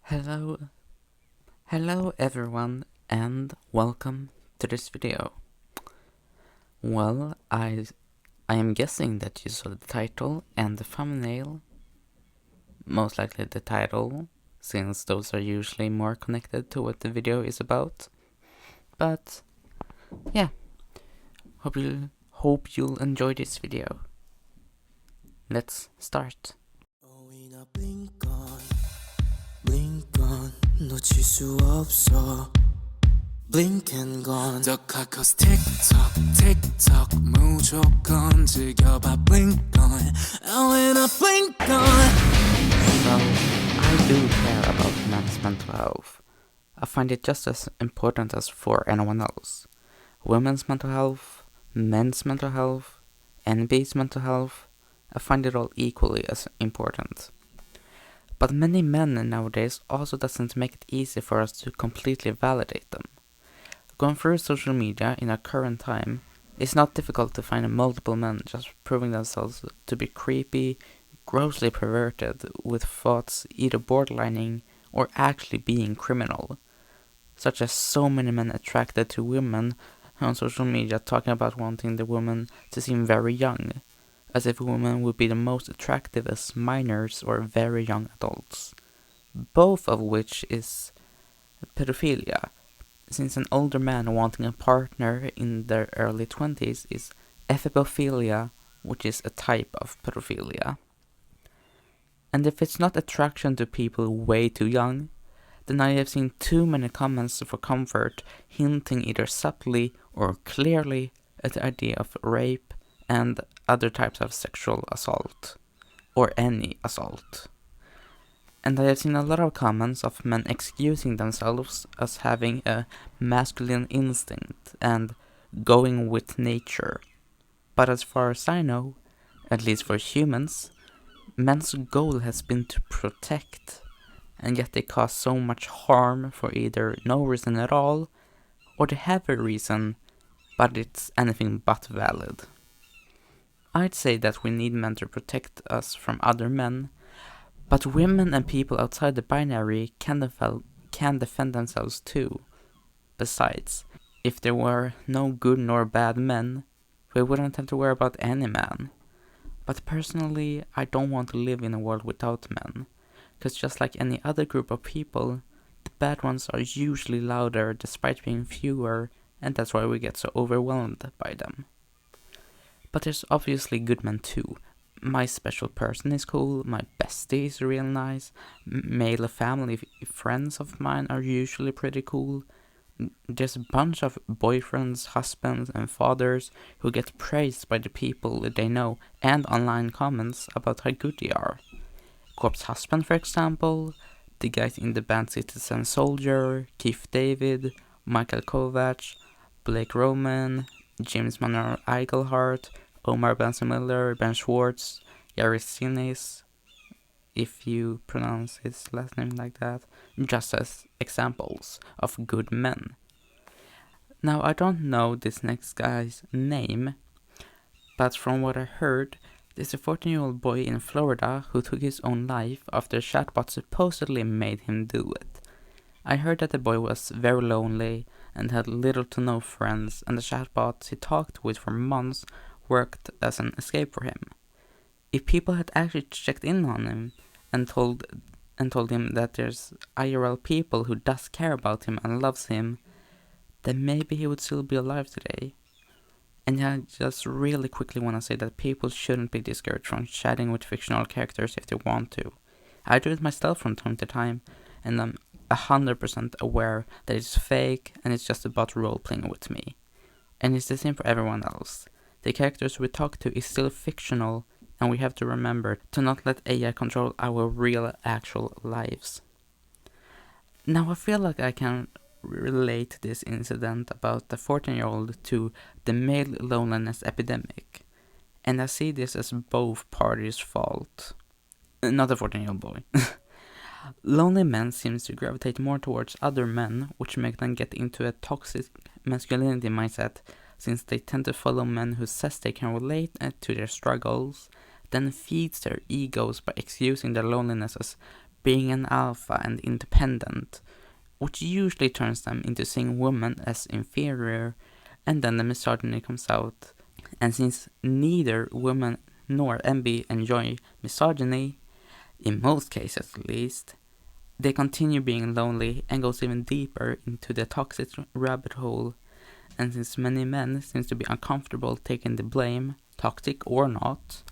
Hello, hello everyone, and welcome to this video. Well, I am guessing that you saw the title and the thumbnail. Most likely the title, since those are usually more connected to what the video is about. But yeah, hope you'll enjoy this video. Let's start. 놓칠 수 없어 Blink and gone 더 카카오스 틱톡 무조건 즐겨봐 Blink on And when I blink on Well, I do care about men's mental health. I find it just as important as for anyone else. Women's mental health, men's mental health, NB's mental health, I find it all equally as important. But many men nowadays also doesn't make it easy for us to completely validate them. Going through social media in our current time, it's not difficult to find multiple men just proving themselves to be creepy, grossly perverted, with thoughts either borderlining or actually being criminal. Such as so many men attracted to women on social media talking about wanting the woman to seem very young, as if women would be the most attractive as minors or very young adults, both of which is pedophilia, since an older man wanting a partner in their early 20s is ephebophilia, which is a type of pedophilia. And if it's not attraction to people way too young, then I have seen too many comments for comfort hinting either subtly or clearly at the idea of rape and other types of sexual assault, or any assault. And I have seen a lot of comments of men excusing themselves as having a masculine instinct and going with nature. But as far as I know, at least for humans, men's goal has been to protect, and yet they cause so much harm for either no reason at all, or they have a reason, but it's anything but valid. I'd say that we need men to protect us from other men, but women and people outside the binary can defend themselves too. Besides, if there were no good nor bad men, we wouldn't have to worry about any man. But personally, I don't want to live in a world without men, because just like any other group of people, the bad ones are usually louder despite being fewer, and that's why we get so overwhelmed by them. But there's obviously good men too. My special person is cool, my bestie is real nice, male family friends of mine are usually pretty cool. There's a bunch of boyfriends, husbands, and fathers who get praised by the people they know and online comments about how good they are. Corpse Husband, for example, the guys in the band Citizen Soldier, Keith David, Michael Kovac, Blake Roman, James Monroe Eichelhart, Omar Benson Miller, Ben Schwartz, Yari Sinis, if you pronounce his last name like that, just as examples of good men. Now, I don't know this next guy's name, but from what I heard, there's a 14-year-old boy in Florida who took his own life after a chatbot supposedly made him do it. I heard that the boy was very lonely and had little to no friends, and the chatbots he talked with for months worked as an escape for him. If people had actually checked in on him and told him that there's IRL people who does care about him and loves him, then maybe he would still be alive today. And I just really quickly want to say that people shouldn't be discouraged from chatting with fictional characters if they want to. I do it myself from time to time, and I'm 100% aware that it's fake and it's just about role-playing with me. And it's the same for everyone else. The characters we talk to is still fictional, and we have to remember to not let AI control our real, actual lives. Now I feel like I can relate this incident about the 14-year-old to the male loneliness epidemic, and I see this as both parties' fault. Not the 14-year-old boy. Lonely men seem to gravitate more towards other men, which make them get into a toxic masculinity mindset, since they tend to follow men who says they can relate to their struggles, then feeds their egos by excusing their loneliness as being an alpha and independent, which usually turns them into seeing women as inferior, and then the misogyny comes out. And since neither women nor MB enjoy misogyny, in most cases at least, they continue being lonely and goes even deeper into the toxic rabbit hole. And since many men seem to be uncomfortable taking the blame, toxic or not,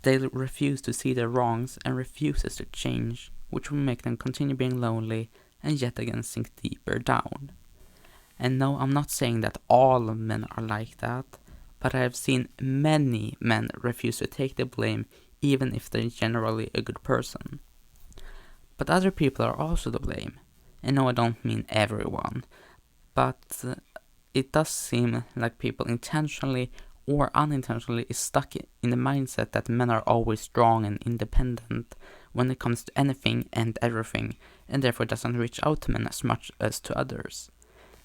they refuse to see their wrongs and refuses to change, which will make them continue being lonely and yet again sink deeper down. And no, I'm not saying that all men are like that, but I have seen many men refuse to take the blame even if they're generally a good person. But other people are also to blame. And no, I don't mean everyone, but it does seem like people intentionally or unintentionally is stuck in the mindset that men are always strong and independent when it comes to anything and everything, and therefore doesn't reach out to men as much as to others.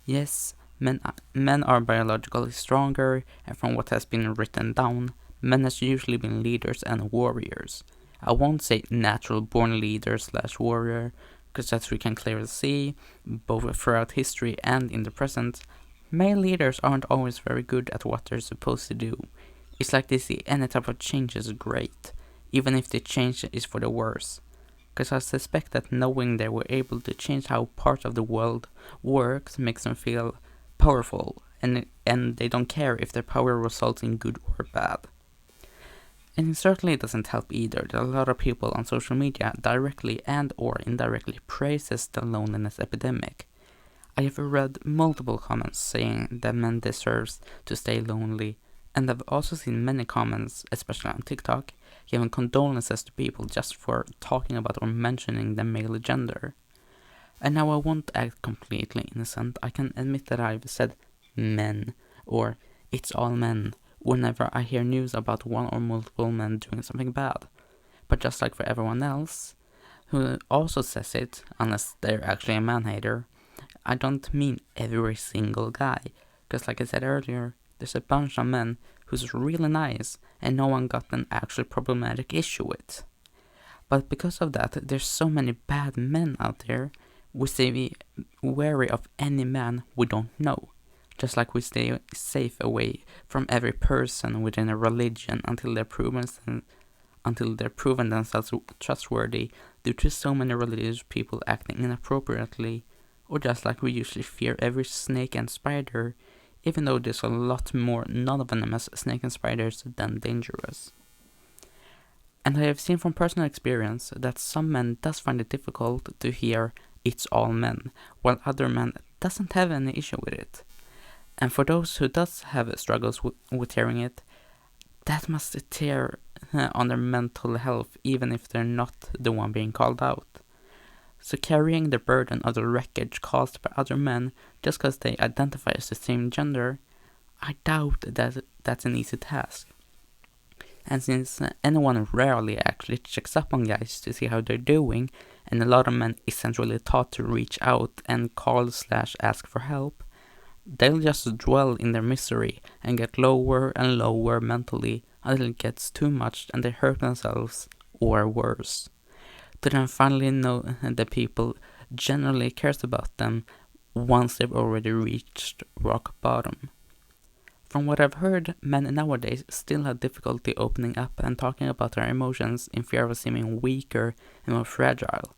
Yes, men are biologically stronger, and from what has been written down, men has usually been leaders and warriors. I won't say natural-born leader / warrior, because as we can clearly see, both throughout history and in the present, male leaders aren't always very good at what they're supposed to do. It's like they see any type of change as great, even if the change is for the worse. Because I suspect that knowing they were able to change how part of the world works makes them feel powerful, and they don't care if their power results in good or bad. And it certainly doesn't help either that a lot of people on social media directly and or indirectly praises the loneliness epidemic. I have read multiple comments saying that men deserves to stay lonely, and I've also seen many comments, especially on TikTok, giving condolences to people just for talking about or mentioning the male gender. And now I won't act completely innocent. I can admit that I've said men or it's all men whenever I hear news about one or multiple men doing something bad. But just like for everyone else who also says it, unless they're actually a man-hater, I don't mean every single guy, because like I said earlier, there's a bunch of men who's really nice and no one got an actual problematic issue with. But because of that, there's so many bad men out there, we stay wary of any man we don't know. Just like we stay safe away from every person within a religion until they're proven themselves trustworthy due to so many religious people acting inappropriately, or just like we usually fear every snake and spider, even though there's a lot more non-venomous snake and spiders than dangerous. And I have seen from personal experience that some men does find it difficult to hear it's all men, while other men doesn't have any issue with it. And for those who does have struggles with hearing it, that must tear on their mental health even if they're not the one being called out. So carrying the burden of the wreckage caused by other men just because they identify as the same gender, I doubt that that's an easy task. And since anyone rarely actually checks up on guys to see how they're doing, and a lot of men isn't really taught to reach out and call / ask for help, they'll just dwell in their misery and get lower and lower mentally until it gets too much and they hurt themselves, or worse. To then finally know that people generally cares about them once they've already reached rock bottom. From what I've heard, men nowadays still have difficulty opening up and talking about their emotions in fear of seeming weaker and more fragile,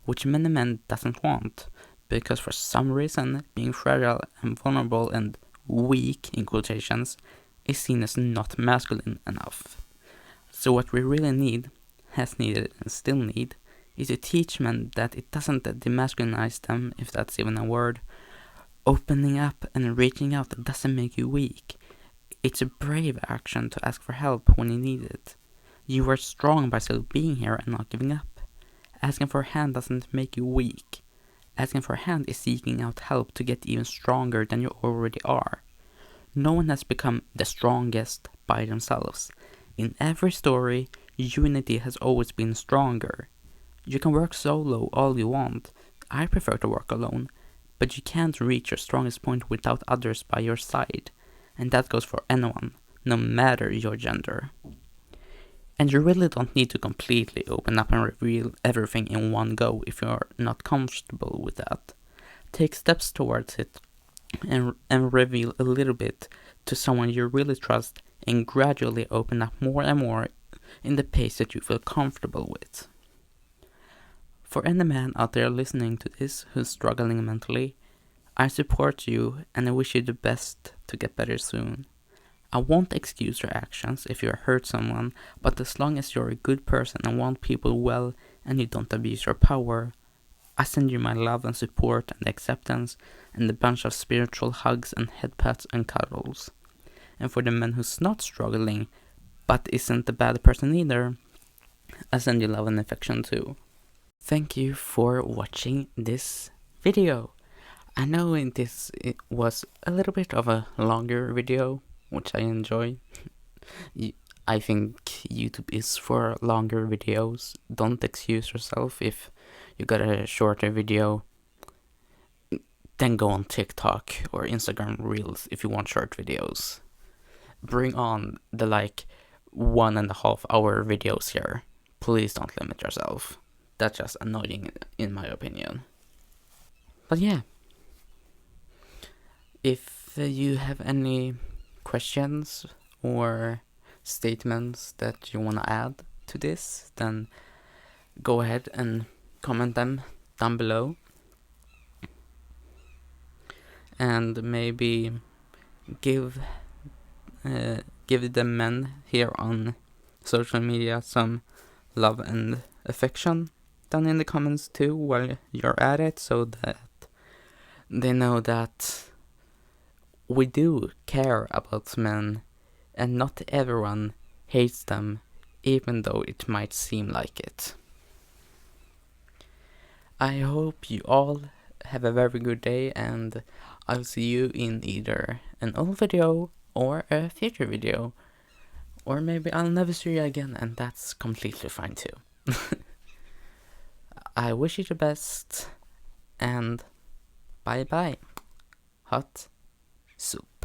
which many men doesn't want, because for some reason being fragile and vulnerable and weak, in quotations, is seen as not masculine enough. So what we really need, has needed and still need, is to teach men that it doesn't demasculinize them, if that's even a word. Opening up and reaching out doesn't make you weak. It's a brave action to ask for help when you need it. You are strong by still being here and not giving up. Asking for a hand doesn't make you weak. Asking for a hand is seeking out help to get even stronger than you already are. No one has become the strongest by themselves. In every story, unity has always been stronger. You can work solo all you want. I prefer to work alone. But you can't reach your strongest point without others by your side. And that goes for anyone, no matter your gender. And you really don't need to completely open up and reveal everything in one go if you're not comfortable with that. Take steps towards it and reveal a little bit to someone you really trust and gradually open up more and more in the pace that you feel comfortable with. For any man out there listening to this who's struggling mentally, I support you and I wish you the best to get better soon. I won't excuse your actions if you hurt someone, but as long as you're a good person and want people well and you don't abuse your power, I send you my love and support and acceptance and a bunch of spiritual hugs and head pats and cuddles. And for the man who's not struggling, but isn't a bad person either, I send you love and affection too. Thank you for watching this video. I know it was a little bit of a longer video, which I enjoy. I think YouTube is for longer videos. Don't excuse yourself if you got a shorter video. Then go on TikTok or Instagram Reels if you want short videos. Bring on the 1.5 hour videos here. Please don't limit yourself. That's just annoying in my opinion. But yeah. If you have any questions or statements that you want to add to this, then go ahead and comment them down below. And maybe give the men here on social media some love and affection down in the comments too while you're at it, so that they know that we do care about men and not everyone hates them, even though it might seem like it. I hope you all have a very good day, and I'll see you in either an old video or a future video. Or maybe I'll never see you again, and that's completely fine too. I wish you the best, and bye bye. Hot soup.